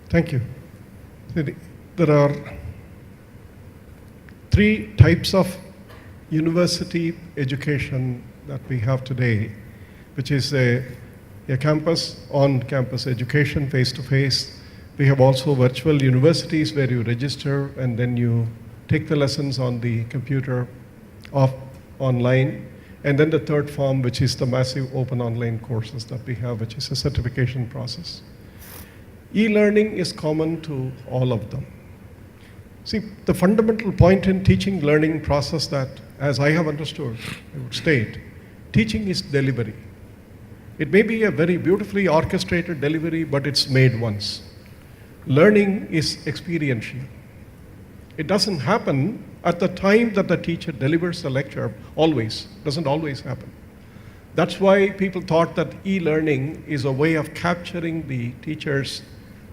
Thank you. There are three types of university education that we have today, which is a campus, on-campus education, face-to-face. We have also virtual universities where you register and then you take the lessons on the computer online. And then the third form, which is the massive open online courses that we have, which is a certification process. E-learning is common to all of them. See, the fundamental point in teaching learning process that, as I have understood, I would state, teaching is delivery. It may be a very beautifully orchestrated delivery, but it's made once. Learning is experiential. It doesn't happen at the time that the teacher delivers the lecture, always. Doesn't always happen. That's why people thought that e-learning is a way of capturing the teacher's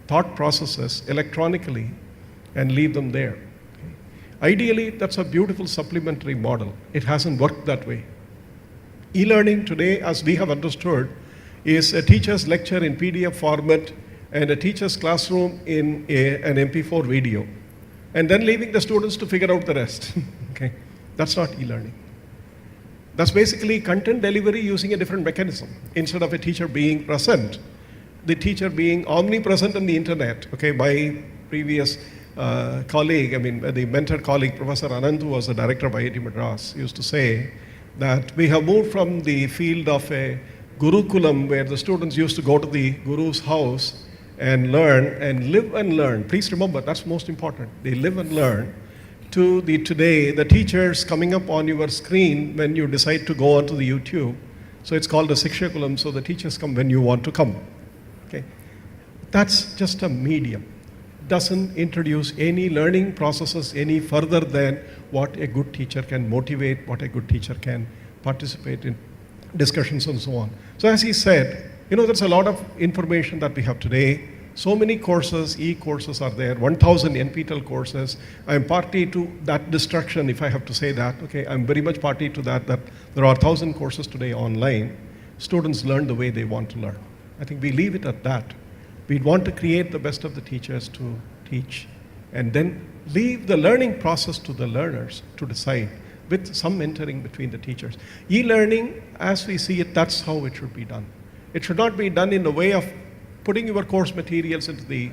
thought processes electronically and leave them there. Okay. Ideally, that's a beautiful supplementary model. It hasn't worked that way. E-learning today, as we have understood, is a teacher's lecture in PDF format and a teacher's classroom in an MP4 video, and then leaving the students to figure out the rest. Okay. That's not e-learning. That's basically content delivery using a different mechanism. Instead of a teacher being present, the teacher being omnipresent on the internet. Okay, my previous colleague, the mentor colleague, Professor Anand, who was the director of IIT Madras, used to say that we have moved from the field of a Gurukulam, where the students used to go to the Guru's house and learn and live and learn. Please remember, that's most important. They live and learn. To today, the teachers coming up on your screen when you decide to go onto the YouTube. So it's called a Shikshakulam, so the teachers come when you want to come. Okay. That's just a medium. Doesn't introduce any learning processes any further than what a good teacher can motivate, what a good teacher can participate in discussions and so on. So as he said, there's a lot of information that we have today. So many courses, e-courses are there, 1,000 NPTEL courses. I'm party to that destruction, if I have to say that. Okay, I'm very much party to that there are 1,000 courses today online. Students learn the way they want to learn. I think we leave it at that. We want to create the best of the teachers to teach, and then leave the learning process to the learners to decide, with some mentoring between the teachers. E-learning, as we see it, that's how it should be done. It should not be done in the way of putting your course materials into the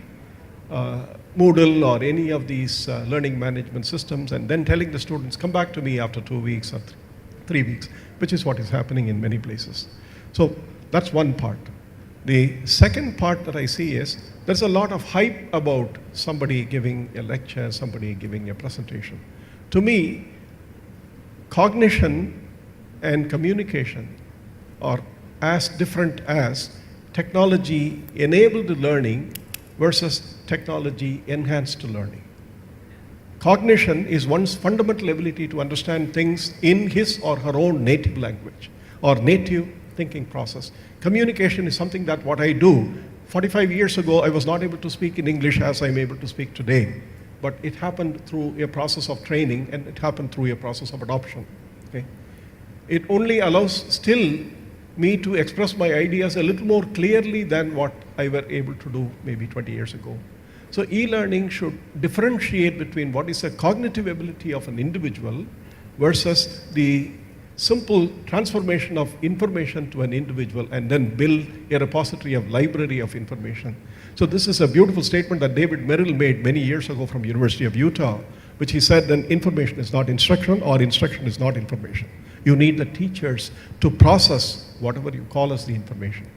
Moodle or any of these learning management systems and then telling the students, come back to me after 2 weeks or 3 weeks, which is what is happening in many places. So that's one part. The second part that I see is there's a lot of hype about somebody giving a lecture, somebody giving a presentation. To me, cognition and communication are as different as technology-enabled learning versus technology-enhanced learning. Cognition is one's fundamental ability to understand things in his or her own native language or native thinking process. Communication is something that what I do. 45 years ago, I was not able to speak in English as I'm able to speak today, but it happened through a process of training and it happened through a process of adoption. Okay? It only allows still me to express my ideas a little more clearly than what I were able to do maybe 20 years ago. So e-learning should differentiate between what is a cognitive ability of an individual versus the simple transformation of information to an individual and then build a repository of library of information. So this is a beautiful statement that David Merrill made many years ago from University of Utah, which he said then information is not instruction or instruction is not information. You need the teachers to process whatever you call as the information.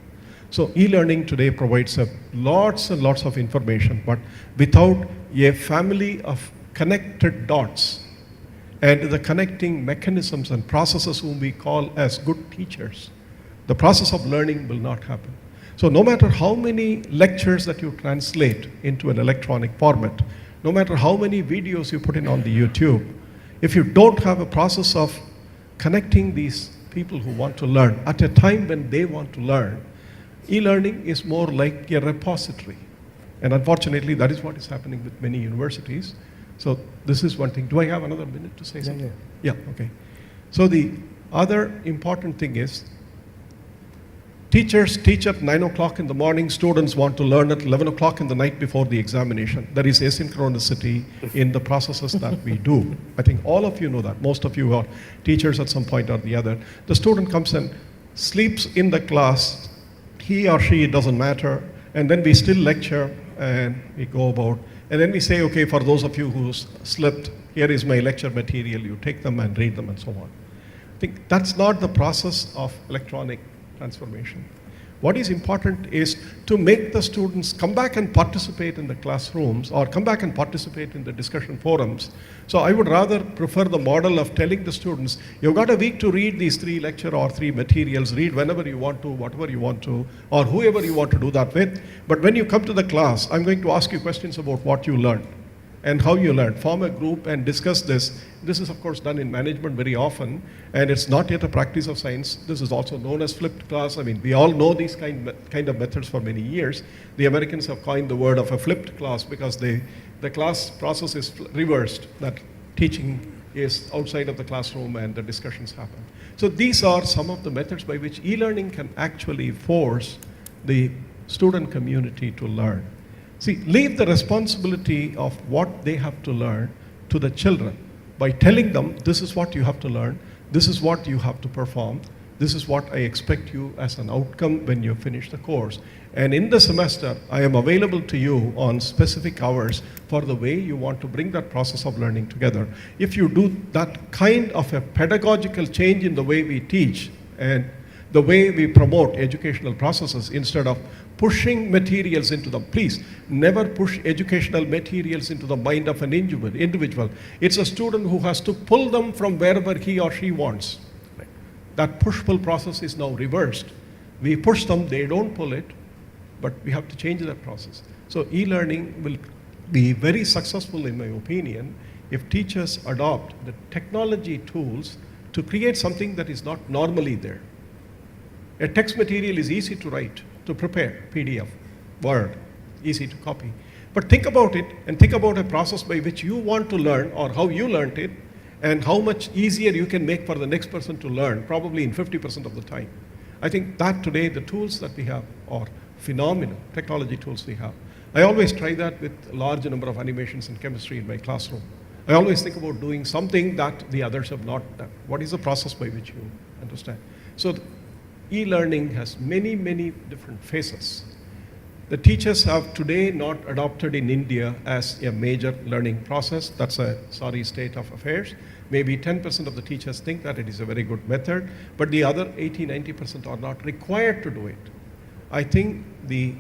So e-learning today provides lots and lots of information, but without a family of connected dots and the connecting mechanisms and processes whom we call as good teachers, the process of learning will not happen. So no matter how many lectures that you translate into an electronic format, no matter how many videos you put in on the YouTube, if you don't have a process of connecting these people who want to learn at a time when they want to learn, e-learning is more like a repository. And unfortunately, that is what is happening with many universities. So this is one thing. Do I have another minute to say something? Yeah, okay. So the other important thing is Teachers teach at 9 o'clock in the morning, students want to learn at 11 o'clock in the night before the examination. There is asynchronicity in the processes that we do. I think all of you know that. Most of you are teachers at some point or the other. The student comes and sleeps in the class, he or she, it doesn't matter, and then we still lecture and we go about, and then we say, okay, for those of you who slept, here is my lecture material, you take them and read them and so on. I think that's not the process of electronic transformation. What is important is to make the students come back and participate in the classrooms or come back and participate in the discussion forums. So I would rather prefer the model of telling the students, you've got a week to read these 3 lecture or 3 materials, read whenever you want to, whatever you want to, or whoever you want to do that with. But when you come to the class, I'm going to ask you questions about what you learned and how you learned. Form a group and discuss this. This is, of course, done in management very often, and it's not yet a practice of science. This is also known as flipped class. I mean, we all know these kind of methods for many years. The Americans have coined the word of a flipped class because the class process is reversed, that teaching is outside of the classroom and the discussions happen. So these are some of the methods by which e-learning can actually force the student community to learn. See, leave the responsibility of what they have to learn to the children by telling them, this is what you have to learn, this is what you have to perform, this is what I expect you as an outcome when you finish the course. And in the semester, I am available to you on specific hours for the way you want to bring that process of learning together. If you do that kind of a pedagogical change in the way we teach and the way we promote educational processes instead of pushing materials into them. Please, never push educational materials into the mind of an individual. It's a student who has to pull them from wherever he or she wants. That push-pull process is now reversed. We push them, they don't pull it, but we have to change that process. So e-learning will be very successful, in my opinion, if teachers adopt the technology tools to create something that is not normally there. A text material is easy to write, to prepare, PDF, Word, easy to copy. But think about it and think about a process by which you want to learn or how you learned it and how much easier you can make for the next person to learn, probably in 50% of the time. I think that today the tools that we have are phenomenal, technology tools we have. I always try that with a large number of animations and chemistry in my classroom. I always think about doing something that the others have not done. What is the process by which you understand? So e-learning has many, many different phases. The teachers have today not adopted in India as a major learning process. That's a sorry state of affairs. Maybe 10% of the teachers think that it is a very good method, but the other 80-90% are not required to do it. I think the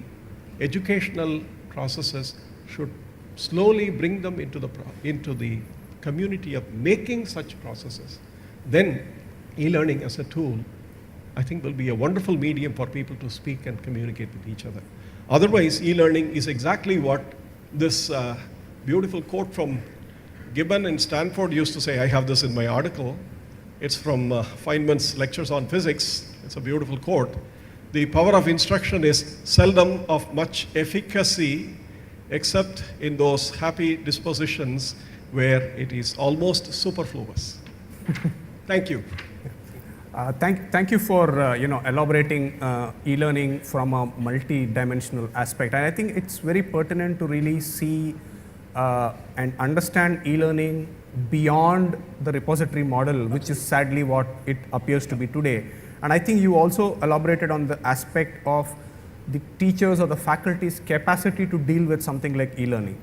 educational processes should slowly bring them into the community of making such processes. Then e-learning as a tool, I think, will be a wonderful medium for people to speak and communicate with each other. Otherwise, e-learning is exactly what this beautiful quote from Gibbon in Stanford used to say. I have this in my article. It's from Feynman's Lectures on Physics. It's a beautiful quote. The power of instruction is seldom of much efficacy except in those happy dispositions where it is almost superfluous. Thank you. Thank you for elaborating e-learning from a multi-dimensional aspect. And I think it's very pertinent to really see and understand e-learning beyond the repository model, which is sadly what it appears to be today. And I think you also elaborated on the aspect of the teachers or the faculty's capacity to deal with something like e-learning.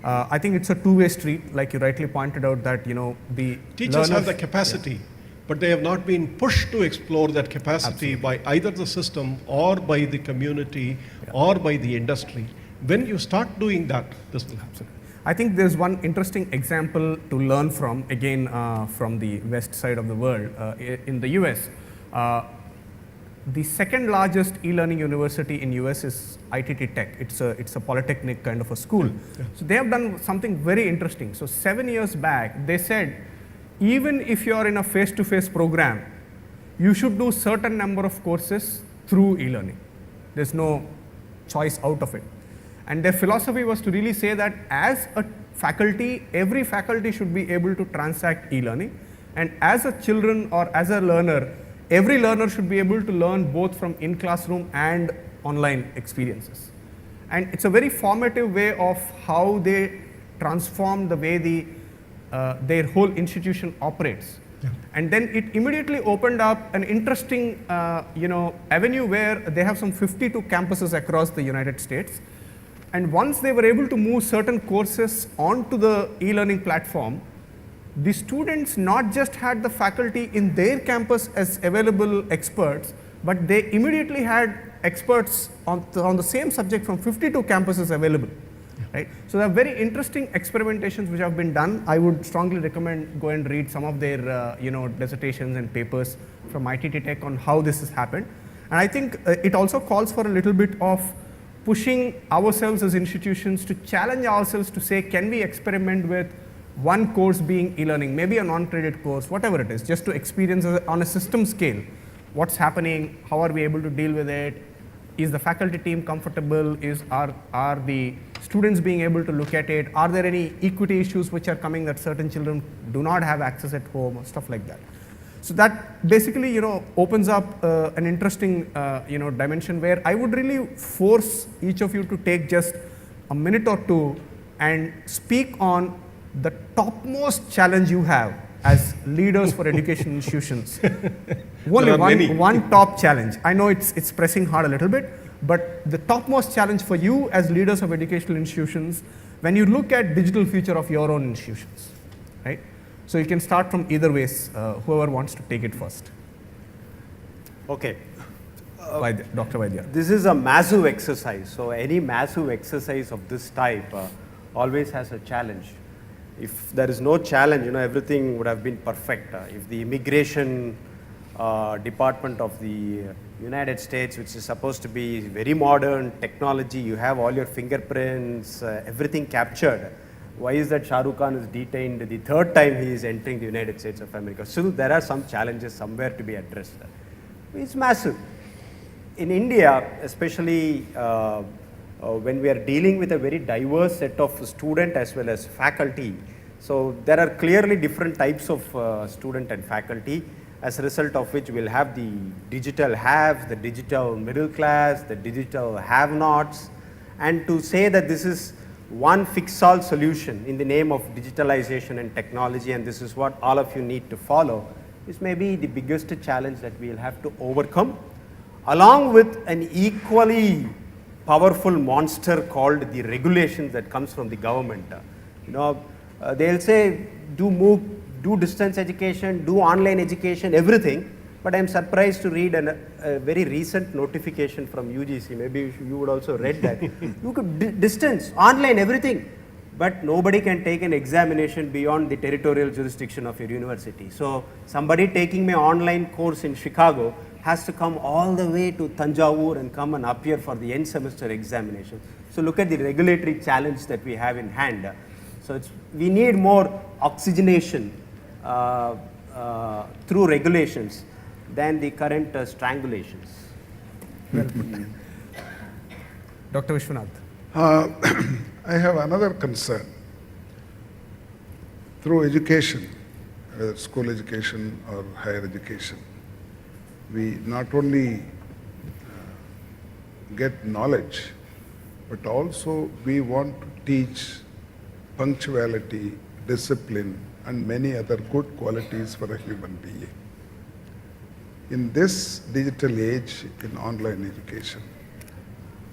I think it's a two-way street, like you rightly pointed out that the teachers have the capacity. But they have not been pushed to explore that capacity Absolutely. By either the system or by the community or by the industry. When you start doing that, this will happen. I think there's one interesting example to learn from, again, from the west side of the world. In the US, the second largest e-learning university in US is ITT Tech. It's a polytechnic kind of a school. Yeah. So they have done something very interesting. So 7 years back, they said, even if you are in a face-to-face program, you should do certain number of courses through e-learning. There's no choice out of it. And their philosophy was to really say that as a faculty, every faculty should be able to transact e-learning. And as a children or as a learner, every learner should be able to learn both from in-classroom and online experiences. And it's a very formative way of how they transform the way their whole institution operates. Yeah. And then it immediately opened up an interesting avenue where they have some 52 campuses across the United States. And once they were able to move certain courses onto the e-learning platform, the students not just had the faculty in their campus as available experts, but they immediately had experts on the same subject from 52 campuses available. Right? So there are very interesting experimentations which have been done. I would strongly recommend go and read some of their dissertations and papers from ITT Tech on how this has happened. And I think it also calls for a little bit of pushing ourselves as institutions to challenge ourselves to say, can we experiment with one course being e-learning, maybe a non-credit course, whatever it is, just to experience on a system scale what's happening, how are we able to deal with it, is the faculty team comfortable, are the students being able to look at it, are there any equity issues which are coming that certain children do not have access at home, or stuff like that. So that basically opens up an interesting dimension where I would really force each of you to take just a minute or two and speak on the topmost challenge you have as leaders for education institutions. Only one top challenge. I know it's pressing hard a little bit, but the topmost challenge for you as leaders of educational institutions when you look at digital future of your own institutions, right? So you can start from either ways, whoever wants to take it first. Okay. Dr. Vaidya. This is a massive exercise. So any massive exercise of this type always has a challenge. If there is no challenge, everything would have been perfect. If the immigration department of the United States, which is supposed to be very modern technology, you have all your fingerprints, everything captured. Why is that Shah Rukh Khan is detained the third time he is entering the United States of America? Still, there are some challenges somewhere to be addressed. It's massive. In India, especially when we are dealing with a very diverse set of student as well as faculty, so there are clearly different types of student and faculty, as a result of which we'll have the digital haves, the digital middle class, the digital have-nots, and to say that this is one fix-all solution in the name of digitalization and technology, and this is what all of you need to follow, is maybe the biggest challenge that we'll have to overcome, along with an equally powerful monster called the regulations that comes from the government. They'll say do MOOC, do distance education, do online education, everything. But I'm surprised to read a very recent notification from UGC. Maybe you would also read that. You could distance, online, everything. But nobody can take an examination beyond the territorial jurisdiction of your university. So somebody taking my online course in Chicago has to come all the way to Tanjavur and come and appear for the end semester examination. So look at the regulatory challenge that we have in hand. So we need more oxygenation through regulations than the current strangulations. Dr. Vishwanath. I have another concern. Through education, whether school education or higher education, we not only get knowledge, but also we want to teach punctuality, discipline, and many other good qualities for a human being. In this digital age, in online education,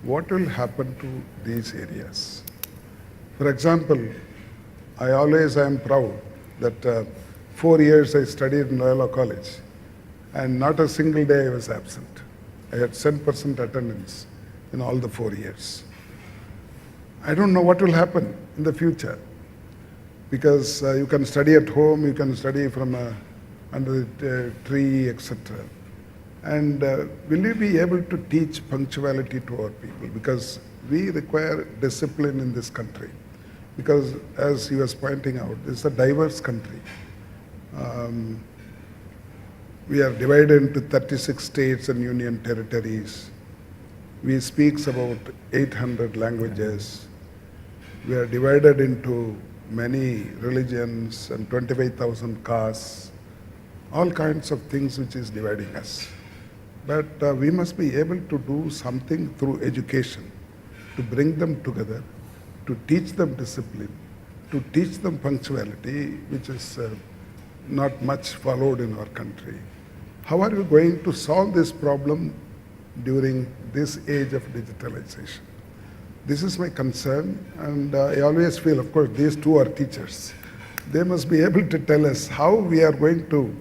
what will happen to these areas? For example, I am proud that 4 years I studied in Loyola College, and not a single day I was absent. I had 100% attendance in all the 4 years. I don't know what will happen in the future, because you can study at home, you can study from under the tree, etc. And will you be able to teach punctuality to our people? Because we require discipline in this country. Because as he was pointing out, it's a diverse country. We are divided into 36 states and union territories. We speak about 800 languages. We are divided into many religions and 25,000 castes. all kinds of things which is dividing us. But we must be able to do something through education to bring them together, to teach them discipline, to teach them punctuality, which is not much followed in our country. How are we going to solve this problem during this age of digitalization? This is my concern, and I always feel, of course, these two are teachers. They must be able to tell us how we are going to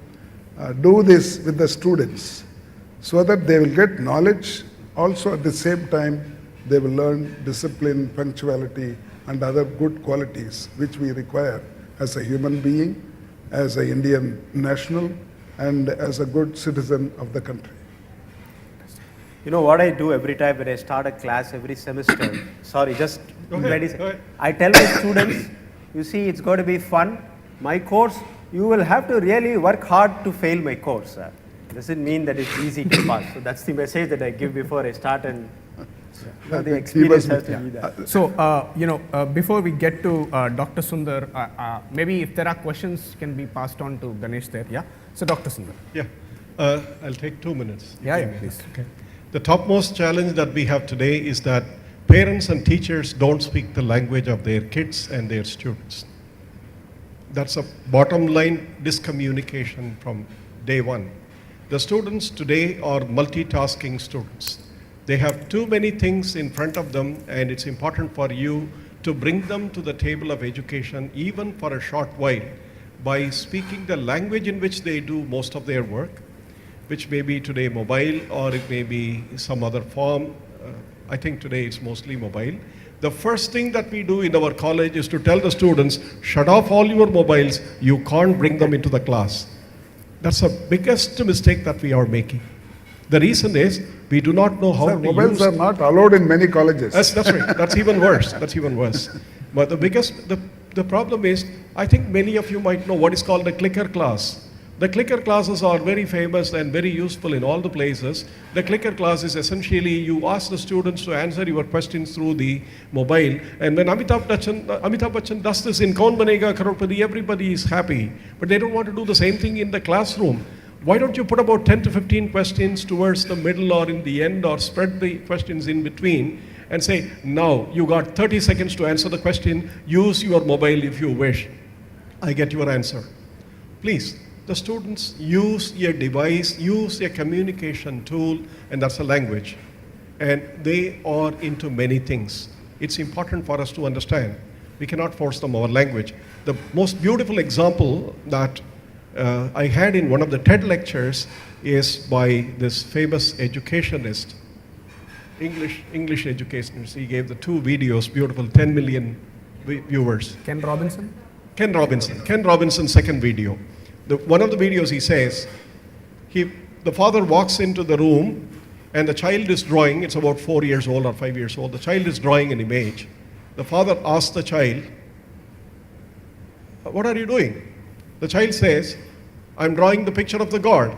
do this with the students so that they will get knowledge. Also, at the same time, they will learn discipline, punctuality, and other good qualities which we require as a human being, as an Indian national, and as a good citizen of the country. You know what I do every time when I start a class every semester? Sorry, just Go ahead. I tell my students, you see, it's going to be fun. My course, you will have to really work hard to fail my course. Doesn't mean that it's easy to pass. So that's the message that I give before I start, and the experience has to be that. So, before we get to Dr. Sundar, maybe if there are questions, can be passed on to Ganesh there. Yeah. So, Dr. Sundar. Yeah, I'll take 2 minutes. Yeah, please. Okay. The topmost challenge that we have today is that parents and teachers don't speak the language of their kids and their students. That's a bottom line discommunication from day one. The students today are multitasking students. They have too many things in front of them, and it's important for you to bring them to the table of education even for a short while by speaking the language in which they do most of their work, which may be today mobile or it may be some other form. I think today it's mostly mobile. The first thing that we do in our college is to tell the students, shut off all your mobiles, you can't bring them into the class. That's the biggest mistake that we are making. The reason is we do not know how Sir, to mobiles use. are not allowed in many colleges. That's right. That's even worse. That's even worse. But the problem is, I think many of you might know what is called the clicker class. The clicker classes are very famous and very useful in all the places. The clicker class is essentially you ask the students to answer your questions through the mobile. And when Amitabh Bachchan does this in Kaun Banega Crorepati, everybody is happy. But they don't want to do the same thing in the classroom. Why don't you put about 10 to 15 questions towards the middle or in the end, or spread the questions in between and say, now you got 30 seconds to answer the question, use your mobile if you wish. I get your answer. Please, the students use your device, use your communication tool, and that's a language. And they are into many things. It's important for us to understand. We cannot force them our language. The most beautiful example that I had in one of the TED lectures is by this famous educationist, English educationist. He gave the 2 videos, beautiful, 10 million viewers. Ken Robinson? Ken Robinson's second video. One of the videos he says, the father walks into the room and the child is drawing, it's about 4 years old or 5 years old, the child is drawing an image. The father asks the child, what are you doing? The child says, I'm drawing the picture of the God.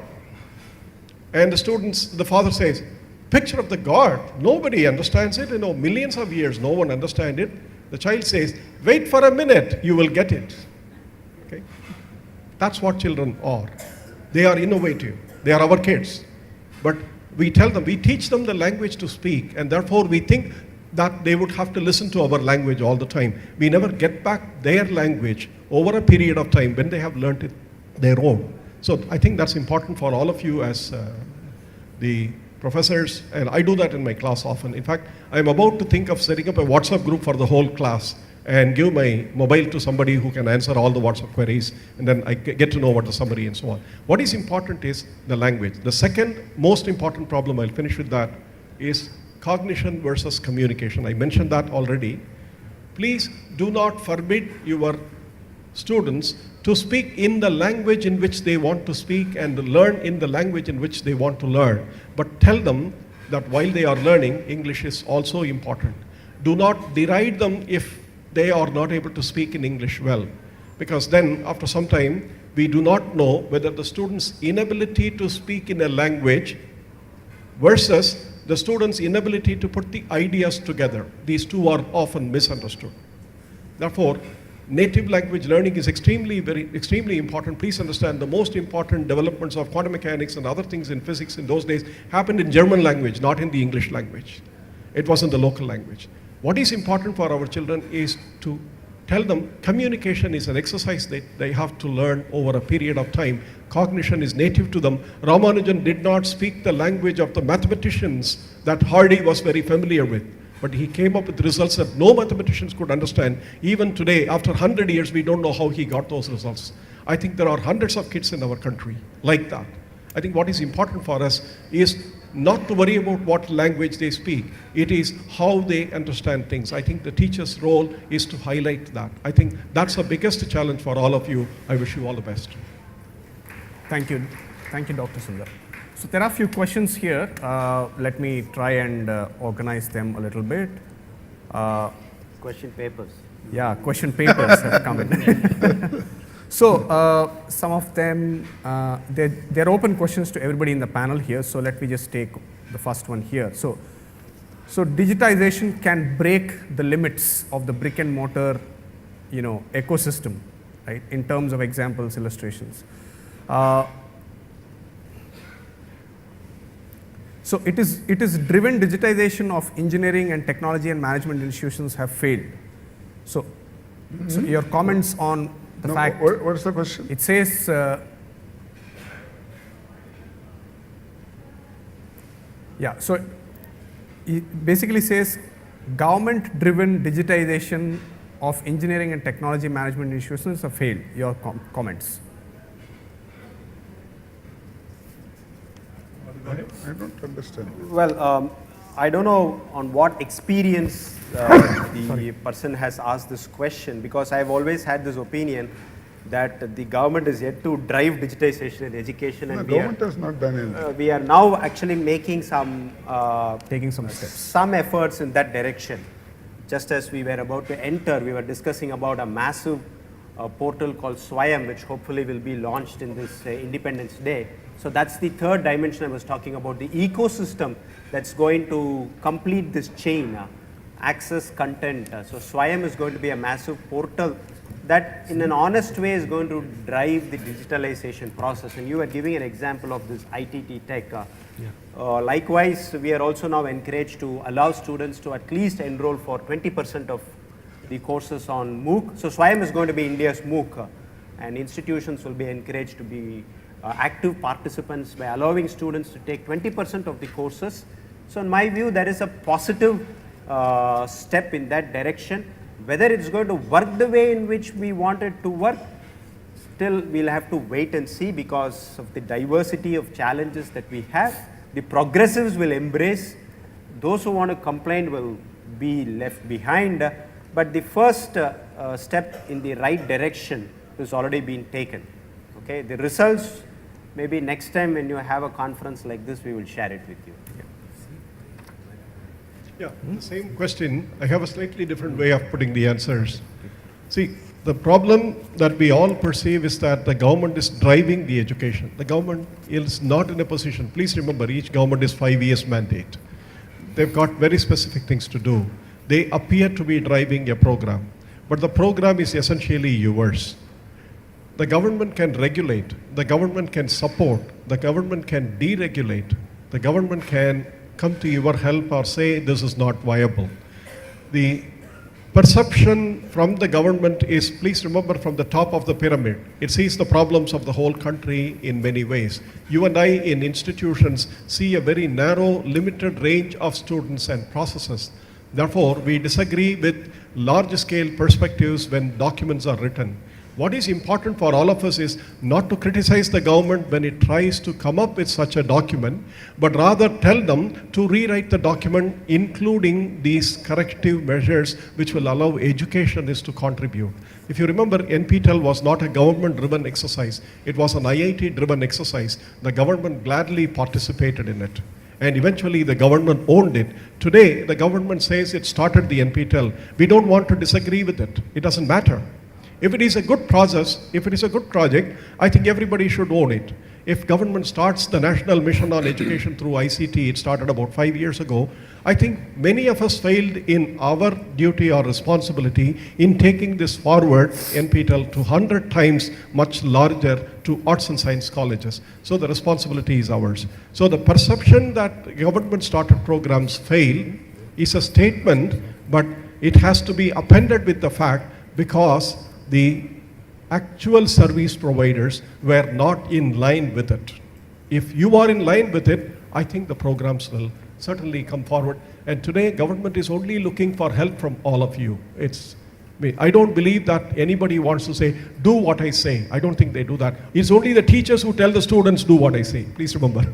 And the father says, picture of the God? Nobody understands it. Millions of years, no one understands it. The child says, wait for a minute, you will get it. Okay? That's what children are. They are innovative. They are our kids. But we teach them the language to speak, and therefore we think that they would have to listen to our language all the time. We never get back their language over a period of time when they have learned it their own. So I think that's important for all of you as the professors, and I do that in my class often. In fact, I'm about to think of setting up a WhatsApp group for the whole class and give my mobile to somebody who can answer all the WhatsApp queries, and then I get to know what the summary and so on. What is important is the language. The second most important problem, I'll finish with that, is cognition versus communication. I mentioned that already. Please do not forbid your students to speak in the language in which they want to speak and learn in the language in which they want to learn. But tell them that while they are learning, English is also important. Do not deride them if they are not able to speak in English well, because then after some time, we do not know whether the student's inability to speak in a language versus the student's inability to put the ideas together. These two are often misunderstood. Therefore, native language learning is extremely important. Please understand, the most important developments of quantum mechanics and other things in physics in those days happened in German language, not in the English language. It was in the local language. What is important for our children is to tell them communication is an exercise that they have to learn over a period of time. Cognition is native to them. Ramanujan did not speak the language of the mathematicians that Hardy was very familiar with, but he came up with results that no mathematicians could understand. Even today, after 100 years, we don't know how he got those results. I think there are hundreds of kids in our country like that. I think what is important for us is not to worry about what language they speak. It is how they understand things. I think the teacher's role is to highlight that. I think that's the biggest challenge for all of you. I wish you all the best. Thank you. Thank you, Dr. Sundar. So there are a few questions here. Let me try and organize them a little bit. Question papers. Yeah, question papers have come in. So some of them, they're open questions to everybody in the panel here. So let me just take the first one here. So digitization can break the limits of the brick and mortar, ecosystem, right? In terms of examples, illustrations. So it is driven digitization of engineering and technology and management institutions have failed. So your comments on the fact. What's the question? It says, so it basically says government-driven digitization of engineering and technology management institutions have failed. Your comments. I don't understand. Well, I don't know on what experience the person has asked this question, because I've always had this opinion that the government is yet to drive digitization in education, and The government has not done anything. we are now actually making Taking some steps. some efforts in that direction. Just as we were about to enter, we were discussing about a massive portal called Swayam, which hopefully will be launched in this Independence Day. So that's the third dimension I was talking about, the ecosystem that's going to complete this chain, access content. So Swayam is going to be a massive portal that in an honest way is going to drive the digitalization process. And you were giving an example of this ITT Tech. Likewise, we are also now encouraged to allow students to at least enroll for 20% of the courses on MOOC. So Swayam is going to be India's MOOC, and institutions will be encouraged to be active participants by allowing students to take 20% of the courses. So in my view, there is a positive step in that direction. Whether it's going to work the way in which we want it to work, still we'll have to wait and see, because of the diversity of challenges that we have. The progressives will embrace, those who want to complain will be left behind, but the first step in the right direction has already been taken. Okay, the results, maybe next time when you have a conference like this, we will share it with you. Yeah, the same question. I have a slightly different way of putting the answers. See, the problem that we all perceive is that the government is driving the education. The government is not in a position. Please remember, each government is 5 years mandate. They've got very specific things to do. They appear to be driving a program, but the program is essentially yours. The government can regulate, the government can support, the government can deregulate, the government can come to your help or say this is not viable. The perception from the government is, please remember, from the top of the pyramid. It sees the problems of the whole country in many ways. You and I in institutions see a very narrow, limited range of students and processes. Therefore, we disagree with large-scale perspectives when documents are written. What is important for all of us is not to criticize the government when it tries to come up with such a document, but rather tell them to rewrite the document, including these corrective measures which will allow educationists to contribute. If you remember, NPTEL was not a government-driven exercise. It was an IIT-driven exercise. The government gladly participated in it. And eventually the government owned it. Today, the government says it started the NPTEL. We don't want to disagree with it. It doesn't matter. If it is a good process, if it is a good project, I think everybody should own it. if government starts the national mission on education through ICT, it started about 5 years ago, I think many of us failed in our duty or responsibility in taking this forward, NPTEL, to 100 times much larger to arts and science colleges. So the responsibility is ours. So the perception that government started programs fail is a statement, but it has to be appended with the fact because the actual service providers were not in line with it. If you are in line with it, I think the programs will certainly come forward. And today, government is only looking for help from all of you. I don't believe that anybody wants to say, do what I say. I don't think they do that. It's only the teachers who tell the students, do what I say. Please remember.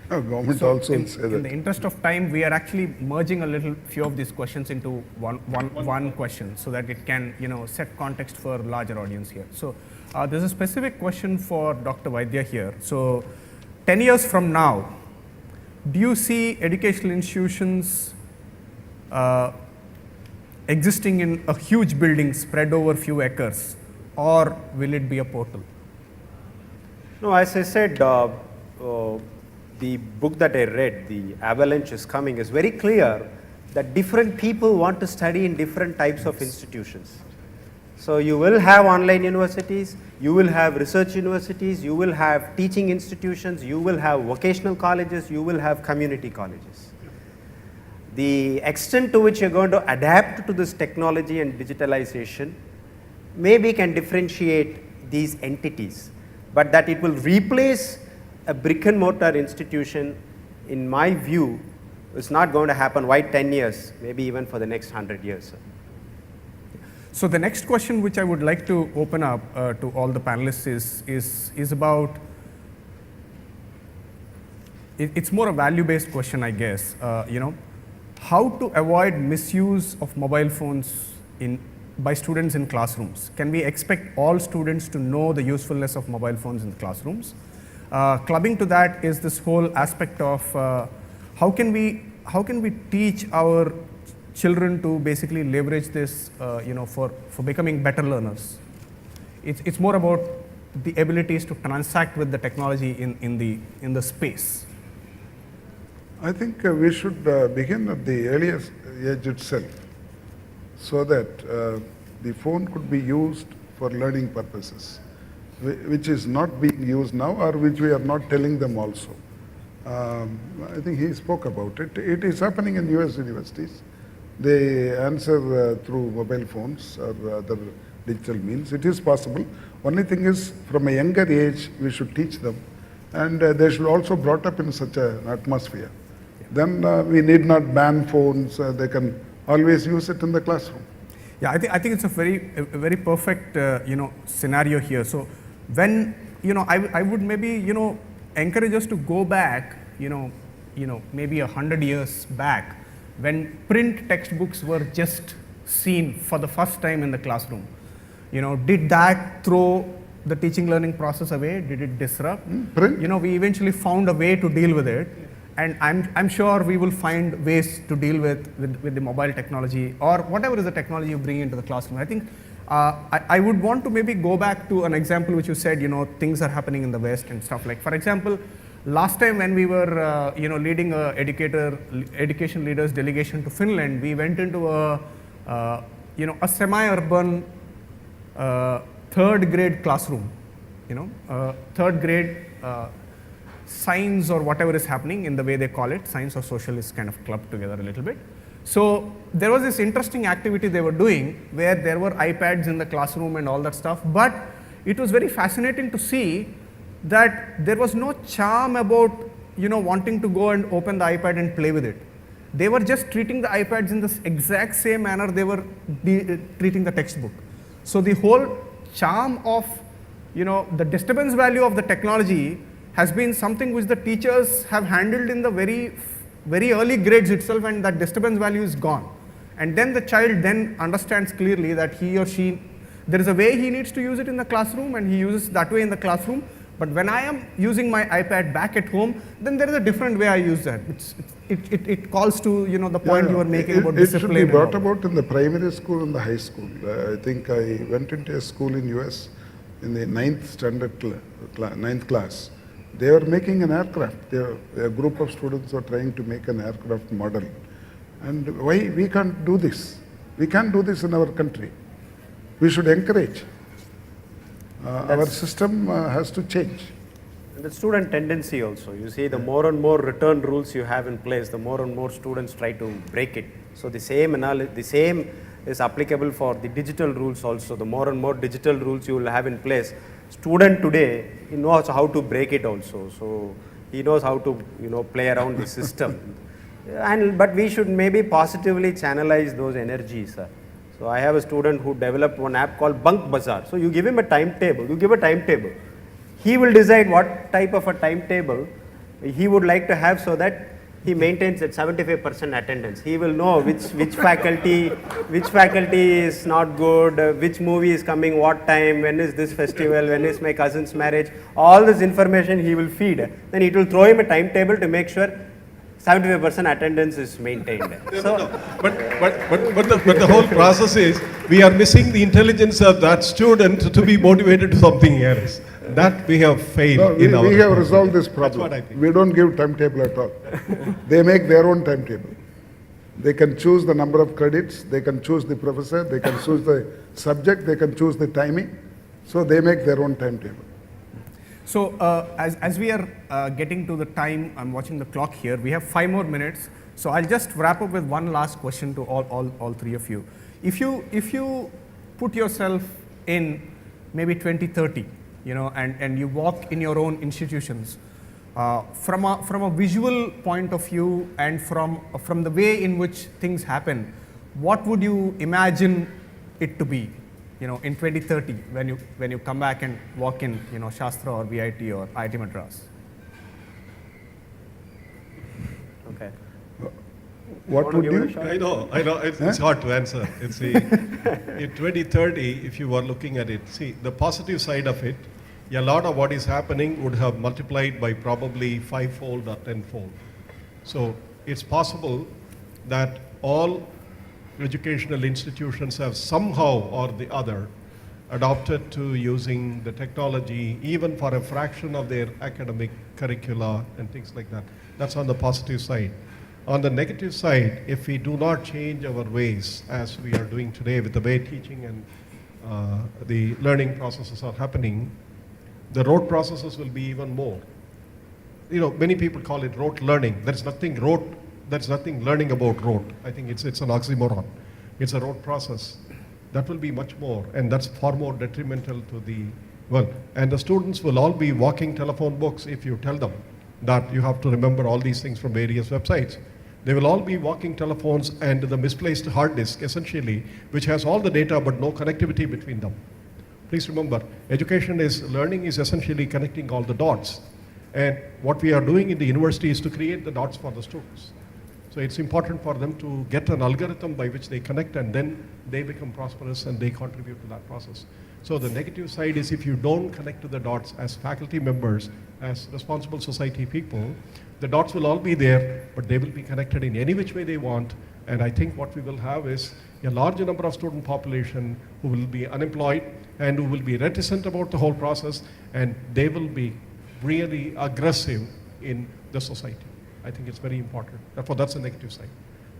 Government also will say In the that. interest of time, we are actually merging a little few of these questions into one question so that it can, set context for a larger audience here. So there's a specific question for Dr. Vaidya here. So 10 years from now, do you see educational institutions existing in a huge building spread over few acres, or will it be a portal? No, as I said, the book that I read, The Avalanche is Coming, is very clear that different people want to study in different types of institutions. So you will have online universities, you will have research universities, you will have teaching institutions, you will have vocational colleges, you will have community colleges. The extent to which you're going to adapt to this technology and digitalization maybe can differentiate these entities, but that it will replace a brick and mortar institution, in my view, is not going to happen. Why 10 years? Maybe even for the next 100 years. So the next question which I would like to open up to all the panelists is about, it's more a value-based question, I guess. How to avoid misuse of mobile phones by students in classrooms? Can we expect all students to know the usefulness of mobile phones in the classrooms? Clubbing to that is this whole aspect of how can we teach our children to basically leverage this, for becoming better learners. It's more about the abilities to transact with the technology in the space. I think we should begin at the earliest age itself, so that the phone could be used for learning purposes, which is not being used now, or which we are not telling them also. I think he spoke about it. It is happening in US universities. They answer through mobile phones or other digital means. It is possible. Only thing is, from a younger age, we should teach them, and they should also be brought up in such an atmosphere. Then we need not ban phones. They can always use it in the classroom. Yeah, I think it's a very perfect scenario here. So when I would maybe encourage us to go back maybe 100 years back, when print textbooks were just seen for the first time in the classroom. Did that throw the teaching learning process away? Did it disrupt? Print? We eventually found a way to deal with it, and I'm sure we will find ways to deal with the mobile technology or whatever is the technology you bring into the classroom. I think I would want to maybe go back to an example which you said, things are happening in the West and stuff like. For example, last time when we were leading a education leaders delegation to Finland, we went into a semi-urban third grade classroom, third grade science or whatever is happening in the way they call it, science or social is kind of clubbed together a little bit. So there was this interesting activity they were doing where there were iPads in the classroom and all that stuff, but it was very fascinating to see that there was no charm about wanting to go and open the iPad and play with it. They were just treating the iPads in the exact same manner they were treating the textbook. So the whole charm of the disturbance value of the technology has been something which the teachers have handled in the very early grades itself, and that disturbance value is gone. And then the child then understands clearly that he or she, there is a way he needs to use it in the classroom and he uses that way in the classroom. But when I am using my iPad back at home, then there is a different way I use that. It calls to the point you were making about discipline. It should be brought about in the primary school and the high school. I think I went into a school in US in the ninth class, They were making an aircraft. A group of students were trying to make an aircraft model. And why we can't do this? We can't do this in our country. We should encourage. Our system has to change. And the student tendency also. You see, the more and more return rules you have in place, the more and more students try to break it. So the same is applicable for the digital rules also. The more and more digital rules you will have in place, student today, he knows how to break it also. So he knows how to play around the system. But we should maybe positively channelize those energies. So I have a student who developed one app called Bunk Bazaar. So you give him a timetable, you give a timetable. He will decide what type of a timetable he would like to have so that he maintains at 75% attendance. He will know which faculty is not good, which movie is coming, what time, when is this festival, when is my cousin's marriage. All this information he will feed. Then it will throw him a timetable to make sure 75% attendance is maintained. So, but the whole process is we are missing the intelligence of that student to be motivated to something else. That we have failed No, in our. we have resolved this problem. That's what I think. We don't give timetable at all. They make their own timetable. They can choose the number of credits, they can choose the professor, they can choose the subject, they can choose the timing. So they make their own timetable. So as we are getting to the time, I'm watching the clock here, we have 5 more minutes. So I'll just wrap up with one last question to all three of you. If you put yourself in maybe 2030, and you walk in your own institutions, from a visual point of view and from the way in which things happen, what would you imagine it to be? In 2030, when you come back and walk in, Shastra or VIT or IIT Madras. okay. What would you? I know, it's hard to answer. In 2030, if you are looking at it, see, the positive side of it, a lot of what is happening would have multiplied by probably 5-fold or 10-fold. So it's possible that all educational institutions have somehow or the other adopted to using the technology even for a fraction of their academic curricula and things like that. That's on the positive side. On the negative side, if we do not change our ways as we are doing today with the way teaching and the learning processes are happening, the rote processes will be even more. Many people call it rote learning. There's nothing learning about rote. I think it's an oxymoron. It's a rote process. That will be much more, and that's far more detrimental to and the students will all be walking telephone books if you tell them that you have to remember all these things from various websites. They will all be walking telephones and the misplaced hard disk, essentially, which has all the data but no connectivity between them. Please remember, learning is essentially connecting all the dots. And what we are doing in the university is to create the dots for the students. So it's important for them to get an algorithm by which they connect, and then they become prosperous and they contribute to that process. So the negative side is if you don't connect to the dots as faculty members, as responsible society people, the dots will all be there, but they will be connected in any which way they want. And I think what we will have is a large number of student population who will be unemployed and who will be reticent about the whole process, and they will be really aggressive in the society. I think it's very important. Therefore, that's the negative side.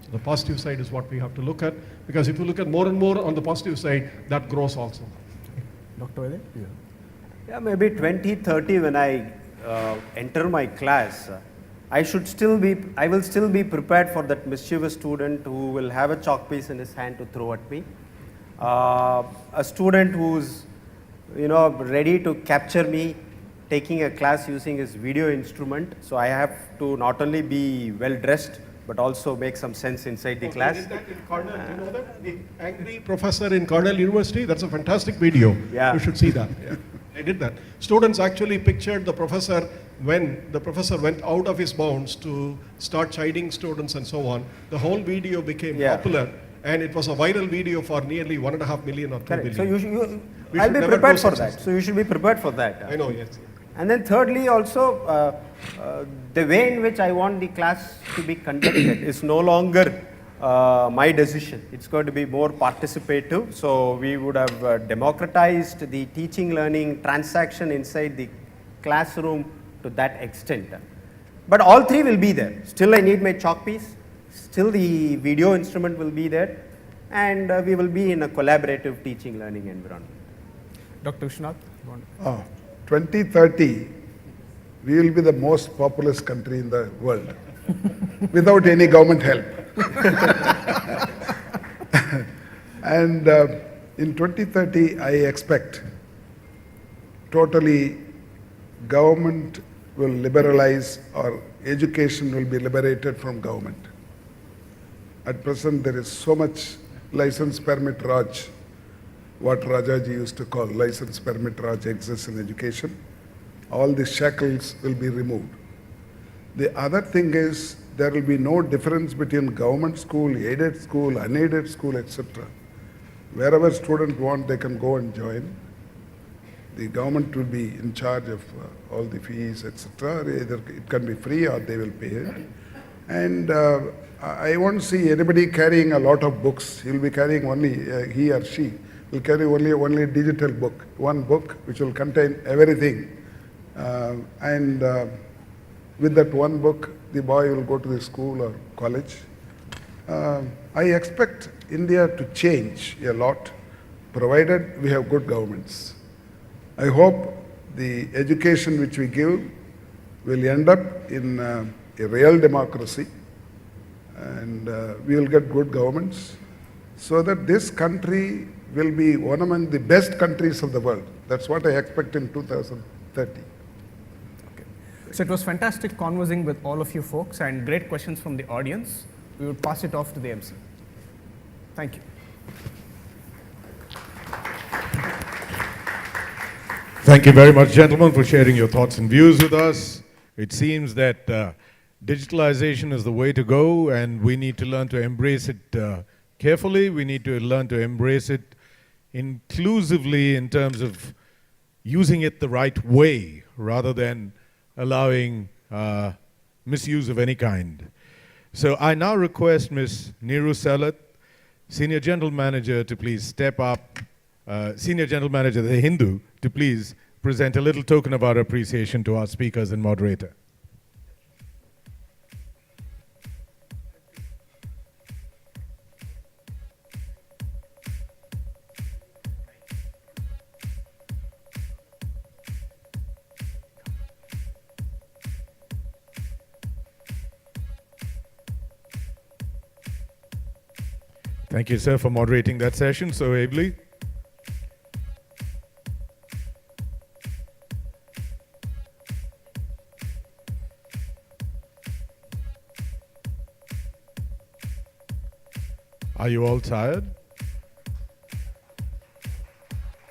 So the positive side is what we have to look at, because if you look at more and more on the positive side, that grows also. Dr. Vede? Yeah, maybe 2030 when I enter my class, I will still be prepared for that mischievous student who will have a chalk piece in his hand to throw at me. A student who's, ready to capture me taking a class using his video instrument. So I have to not only be well dressed, but also make some sense inside the class. Did that in Cornell, do you know that? The angry professor in Cornell University, that's a fantastic video. Yeah. You should see that. Yeah. I did that. Students actually pictured the professor when the professor went out of his bounds to start chiding students and so on. The whole video became popular, and it was a viral video for nearly 1.5 million or 2 Correct. million. So I'll be prepared for that. So you should be prepared for that. I know, yes. And then thirdly also, the way in which I want the class to be conducted is no longer my decision. It's going to be more participative. So we would have democratized the teaching learning transaction inside the classroom to that extent. But all three will be there. Still I need my chalk piece, still the video instrument will be there, and we will be in a collaborative teaching learning environment. Dr. Vishwanath, you want- 2030, we will be the most populous country in the world without any government help. And in 2030, I expect totally government will liberalize or education will be liberated from government. At present, there is so much license permit Raj, what Rajaji used to call license permit Raj exists in education. All the shackles will be removed. The other thing is there will be no difference between government school, aided school, unaided school, etc. Wherever students want, they can go and join. The government will be in charge of all the fees, etc. Either it can be free or they will pay it. And I won't see anybody carrying a lot of books. He'll be carrying only, he or she will carry only a digital book, one book which will contain everything. With that one book, the boy will go to the school or college. I expect India to change a lot, provided we have good governments. I hope the education which we give will end up in a real democracy, and we will get good governments so that this country will be one among the best countries of the world. That's what I expect in 2030. So it was fantastic conversing with all of you folks and great questions from the audience. We will pass it off to the MC. Thank you. Thank you very much, gentlemen, for sharing your thoughts and views with us. It seems that digitalization is the way to go, and we need to learn to embrace it carefully. We need to learn to embrace it inclusively in terms of using it the right way rather than allowing misuse of any kind. So I now request Ms. Neeru Salat, Senior General Manager, to please step up, Senior General Manager of The Hindu, to please present a little token of our appreciation to our speakers and moderator. Thank you, sir, for moderating that session so ably. Are you all tired?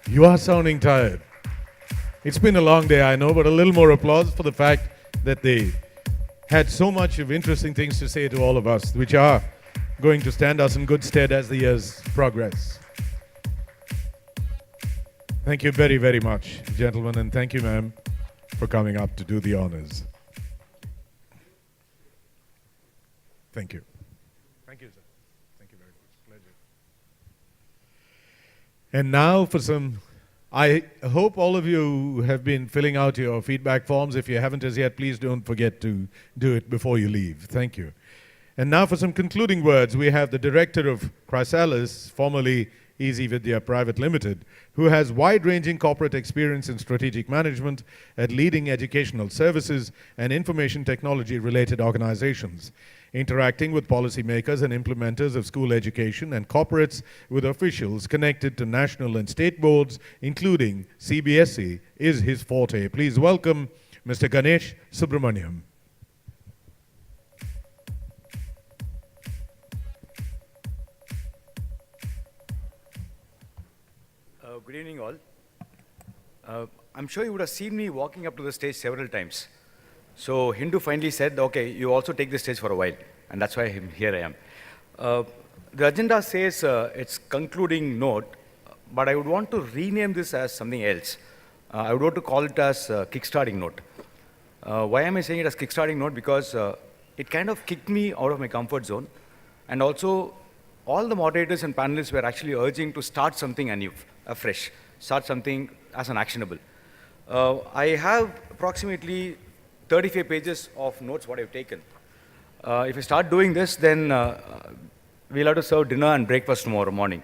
You are sounding tired. It's been a long day, I know, but a little more applause for the fact that they had so much of interesting things to say to all of us, which are going to stand us in good stead as the years progress. Thank you very, very much, gentlemen, and thank you, ma'am, for coming up to do the honors. Thank you. Thank you, sir. Thank you very much. Pleasure. And now for some, I hope all of you have been filling out your feedback forms. If you haven't as yet, please don't forget to do it before you leave. Thank you. And now for some concluding words, we have the director of Chrysalis, formerly Easy Vidya Private Limited, who has wide-ranging corporate experience in strategic management at leading educational services and information technology-related organizations, interacting with policymakers and implementers of school education and corporates with officials connected to national and state boards, including CBSE, is his forte. Please welcome Mr. Ganesh Subramaniam. Good evening, all. I'm sure you would have seen me walking up to the stage several times. So Hindu finally said, okay, you also take the stage for a while. And that's why here I am. The agenda says it's concluding note, but I would want to rename this as something else. I would want to call it as kickstarting note. Why am I saying it as kickstarting note? Because it kind of kicked me out of my comfort zone. And also, all the moderators and panelists were actually urging to start something anew, afresh, start something as an actionable. I have approximately 35 pages of notes what I've taken. If I start doing this, then we'll have to serve dinner and breakfast tomorrow morning.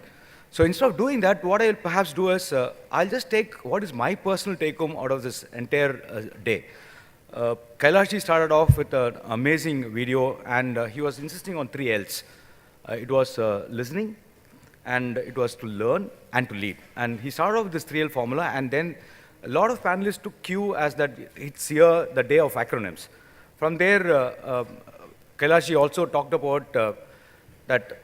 So instead of doing that, what I'll perhaps do is, I'll just take what is my personal take-home out of this entire day. Kailash started off with an amazing video, and he was insisting on 3 L's. It was listening, and it was to learn, and to lead. And he started off with this 3L formula, and then a lot of panelists took cue as that it's here the day of acronyms. From there, Kailash also talked about that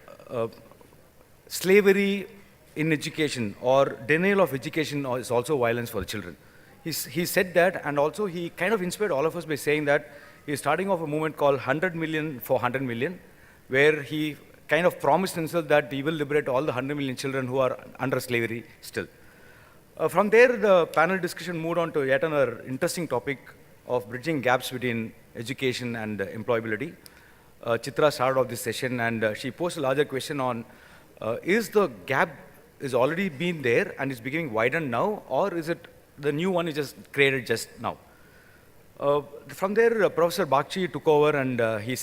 slavery in education or denial of education is also violence for the children. He said that, and also he kind of inspired all of us by saying that he's starting off a movement called 100 million for 100 million, where he kind of promised himself that he will liberate all the 100 million children who are under slavery still. From there, the panel discussion moved on to yet another interesting topic of bridging gaps between education and employability. Chitra started off this session, and she posed a larger question on, is the gap is already been there and is becoming widened now, or is it the new one is just created just now? From there, Professor Bakshi took over, and he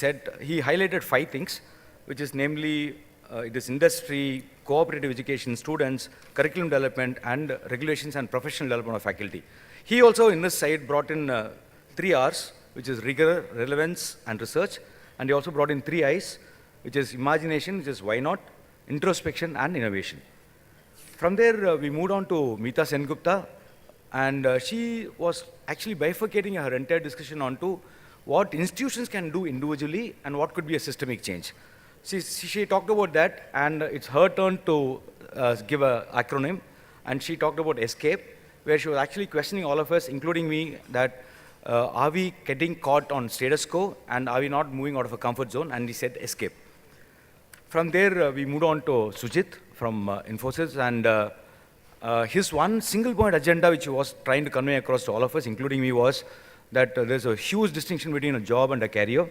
highlighted 5 things, which is namely, it is industry, cooperative education, students, curriculum development, and regulations and professional development of faculty. He also, in this side, brought in 3 R's, which is rigor, relevance, and research. And he also brought in 3 I's, which is imagination, which is why not, introspection, and innovation. From there, we moved on to Meeta Sengupta, and she was actually bifurcating her entire discussion onto what institutions can do individually and what could be a systemic change. She talked about that, and it's her turn to give an acronym, and she talked about ESCAPE, where she was actually questioning all of us, including me, that are we getting caught on status quo, and are we not moving out of a comfort zone? And he said ESCAPE. From there, we moved on to Sujit from Infosys, and his one single point agenda, which he was trying to convey across to all of us, including me, was that there's a huge distinction between a job and a career.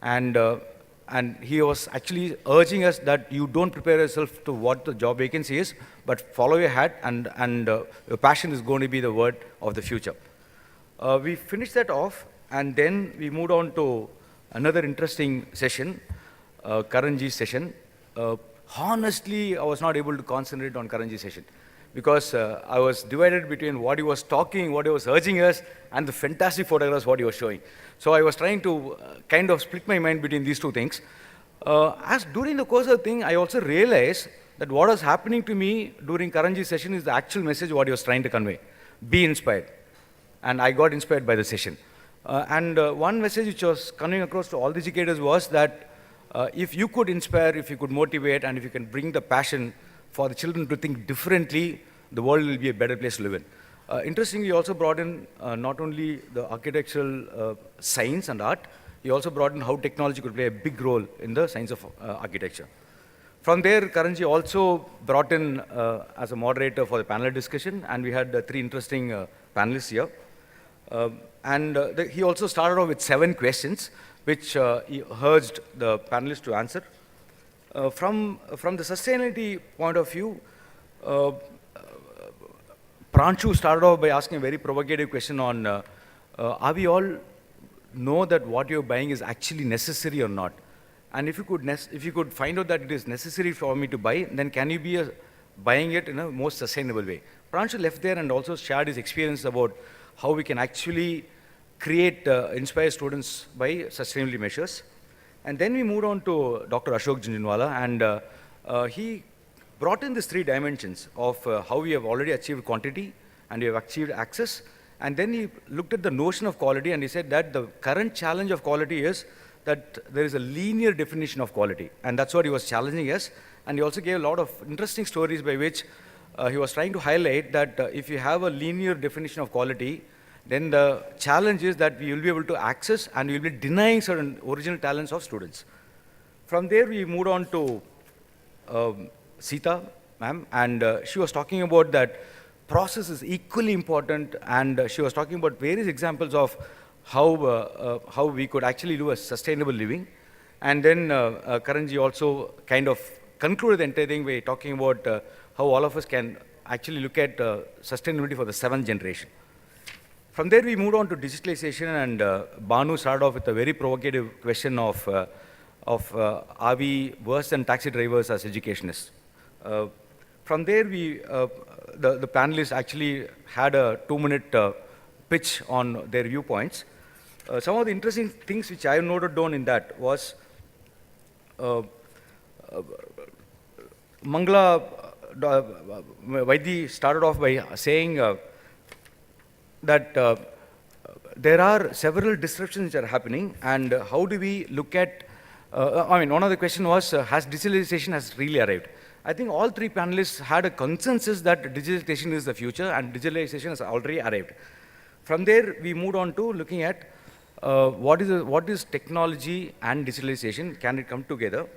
And he was actually urging us that you don't prepare yourself to what the job vacancy is, but follow your hat, and your passion is going to be the word of the future. We finished that off, and then we moved on to another interesting session, Karanji's session. Honestly, I was not able to concentrate on Karanji's session because I was divided between what he was talking, what he was urging us, and the fantastic photographs what he was showing. So I was trying to kind of split my mind between these 2 things. As during the course of the thing, I also realized that what was happening to me during Karanji's session is the actual message what he was trying to convey. Be inspired. And I got inspired by the session. One message which was coming across to all the educators was that if you could inspire, if you could motivate, and if you can bring the passion for the children to think differently, the world will be a better place to live in. Interestingly, he also brought in not only the architectural science and art, he also brought in how technology could play a big role in the science of architecture. From there, Karanji also brought in as a moderator for the panel discussion, and we had 3 interesting panelists here. He also started off with 7 questions, which he urged the panelists to answer. From the sustainability point of view, Pranshu started off by asking a very provocative question on, are we all know that what you're buying is actually necessary or not? And if you could find out that it is necessary for me to buy, then can you be buying it in a more sustainable way? Pranshu left there and also shared his experience about how we can actually create, inspire students by sustainability measures. And then we moved on to Dr. Ashok Jhunjhunwala, and he brought in these 3 dimensions of how we have already achieved quantity and we have achieved access. And then he looked at the notion of quality, and he said that the current challenge of quality is that there is a linear definition of quality. And that's what he was challenging us. And he also gave a lot of interesting stories by which he was trying to highlight that if you have a linear definition of quality, then the challenge is that we will be able to access and we will be denying certain original talents of students. From there, we moved on to Sita, ma'am, and she was talking about that process is equally important, and she was talking about various examples of how we could actually do a sustainable living. And then Karanji also kind of concluded the entire thing by talking about how all of us can actually look at sustainability for the 7th generation. From there, we moved on to digitalization, and Banu started off with a very provocative question of are we worse than taxi drivers as educationists? From there, the panelists actually had a 2-minute pitch on their viewpoints. Some of the interesting things which I noted down in that was Mangala Vaidhi started off by saying that there are several disruptions which are happening, and how do we look at, one of the questions was, has digitalization has really arrived? I think all three panelists had a consensus that digitalization is the future, and digitalization has already arrived. From there, we moved on to looking at what is technology and digitalization, can it come together?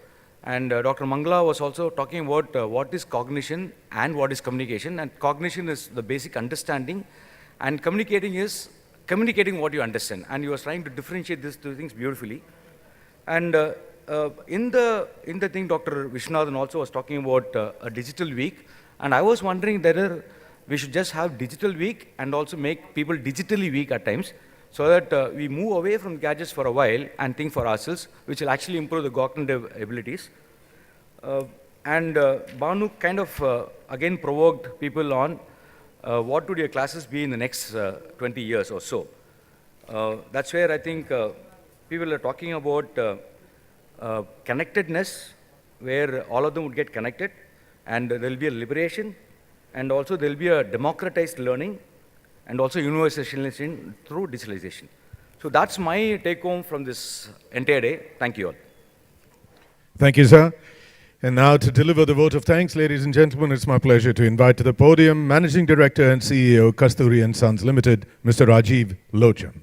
And Dr. Mangala was also talking about what is cognition and what is communication. And cognition is the basic understanding, and communicating is communicating what you understand. And he was trying to differentiate these two things beautifully. And in the thing, Dr. Viswanathan also was talking about a digital week. And I was wondering whether we should just have digital week and also make people digitally weak at times, so that we move away from gadgets for a while and think for ourselves, which will actually improve the cognitive abilities. Banu kind of, again, provoked people on what would your classes be in the next 20 years or so. That's where I think people are talking about connectedness, where all of them would get connected, and there will be a liberation, and also there will be a democratized learning, and also universalization through digitalization. So that's my take home from this entire day. Thank you all. Thank you, sir. And now to deliver the vote of thanks, ladies and gentlemen, it's my pleasure to invite to the podium Managing Director and CEO, Kasturi & Sons Limited, Mr. Rajiv Lochan.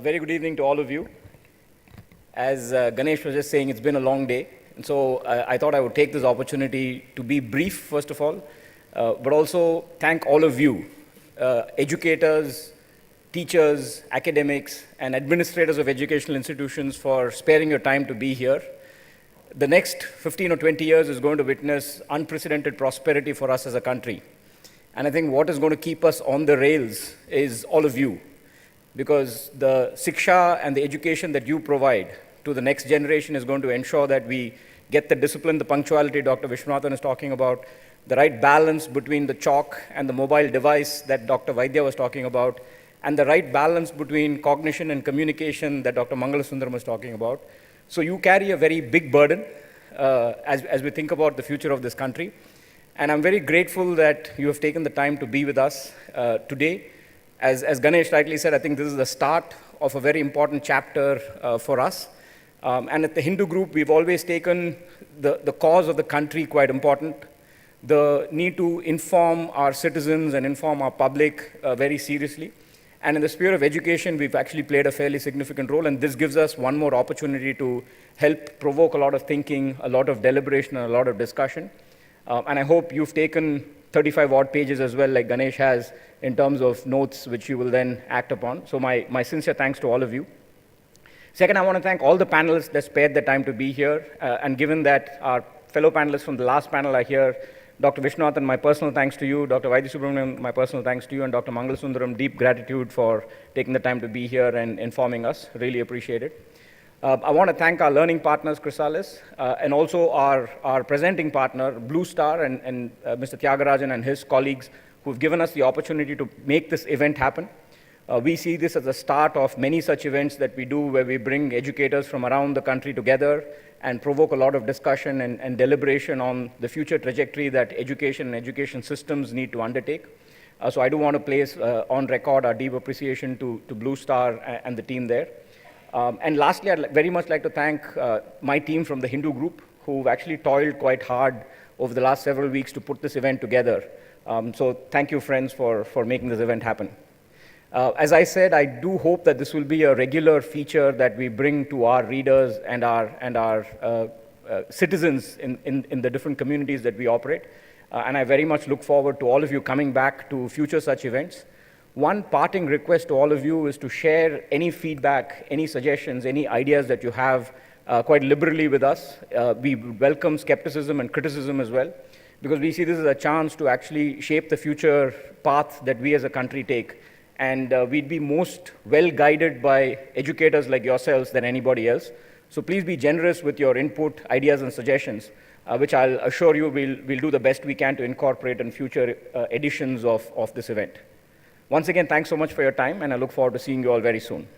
Very good evening to all of you. As Ganesh was just saying, it's been a long day. And so I thought I would take this opportunity to be brief, first of all, but also thank all of you, educators, teachers, academics, and administrators of educational institutions for sparing your time to be here. The next 15 or 20 years is going to witness unprecedented prosperity for us as a country. And I think what is going to keep us on the rails is all of you, because the Siksha and the education that you provide to the next generation is going to ensure that we get the discipline, the punctuality Dr. Viswanathan is talking about, the right balance between the chalk and the mobile device that Dr. Vaidya was talking about, and the right balance between cognition and communication that Dr. Mangalasundaram was talking about. So you carry a very big burden as we think about the future of this country. And I'm very grateful that you have taken the time to be with us today. As Ganesh rightly said, I think this is the start of a very important chapter for us. And at the Hindu group, we've always taken the cause of the country quite important, the need to inform our citizens and inform our public very seriously. And in the sphere of education, we've actually played a fairly significant role, and this gives us one more opportunity to help provoke a lot of thinking, a lot of deliberation, and a lot of discussion. And I hope you've taken 35 odd pages as well, like Ganesh has, in terms of notes, which you will then act upon. So my sincere thanks to all of you. Second, I want to thank all the panelists that spared the time to be here. And given that our fellow panelists from the last panel are here, Dr. Viswanathan, my personal thanks to you. Dr. Vaidya Subramanian, my personal thanks to you. And Dr. Mangalasundaram, deep gratitude for taking the time to be here and informing us. Really appreciate it. I want to thank our learning partners, Chrysalis, and also our presenting partner, Blue Star, and Mr. Tyagarajan and his colleagues, who've given us the opportunity to make this event happen. We see this as the start of many such events that we do, where we bring educators from around the country together and provoke a lot of discussion and deliberation on the future trajectory that education and education systems need to undertake. So I do want to place on record our deep appreciation to Blue Star and the team there. And lastly, I'd very much like to thank my team from the Hindu group, who've actually toiled quite hard over the last several weeks to put this event together. So thank you, friends, for making this event happen. As I said, I do hope that this will be a regular feature that we bring to our readers and our citizens in the different communities that we operate. And I very much look forward to all of you coming back to future such events. One parting request to all of you is to share any feedback, any suggestions, any ideas that you have quite liberally with us. We welcome skepticism and criticism as well. because we see this as a chance to actually shape the future path that we as a country take. And we'd be most well guided by educators like yourselves than anybody else. So please be generous with your input, ideas, and suggestions, which I'll assure you we'll do the best we can to incorporate in future editions of this event. Once again, thanks so much for your time, and I look forward to seeing you all very soon.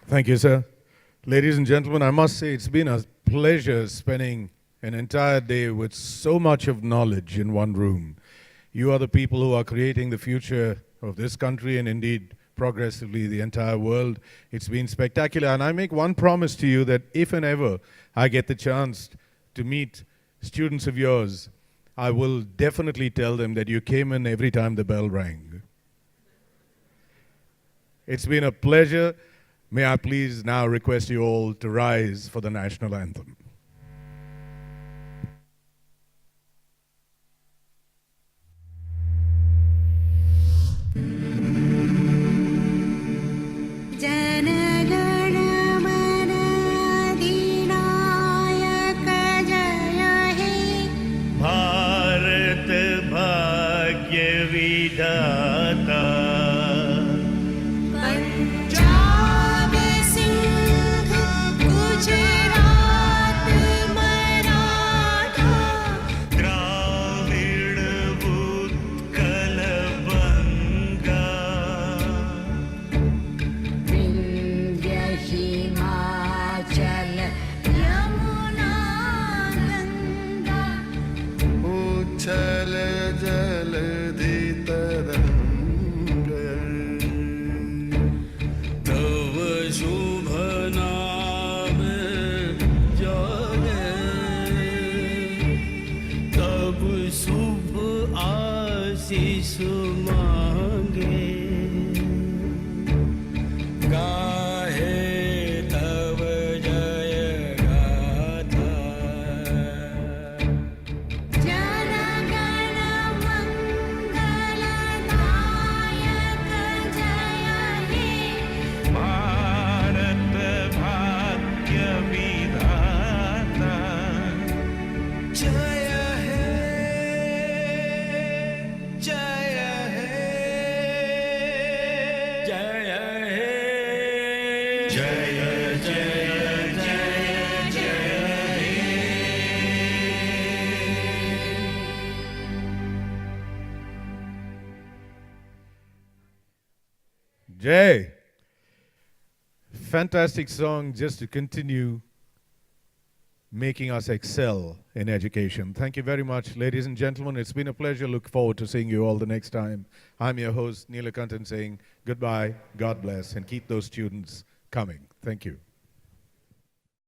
Thank you, sir. Ladies and gentlemen, I must say it's been a pleasure spending an entire day with so much of knowledge in one room. You are the people who are creating the future of this country and indeed progressively the entire world. It's been spectacular, and I make one promise to you that if and ever I get the chance to meet students of yours, I will definitely tell them that you came in every time the bell rang. It's been a pleasure. May I please now request you all to rise for the national anthem. Jay, fantastic song just to continue making us excel in education. Thank you very much, ladies and gentlemen. It's been a pleasure. Look forward to seeing you all the next time. I'm your host, Neelakantan, saying goodbye, God bless, and keep those students coming. Thank you.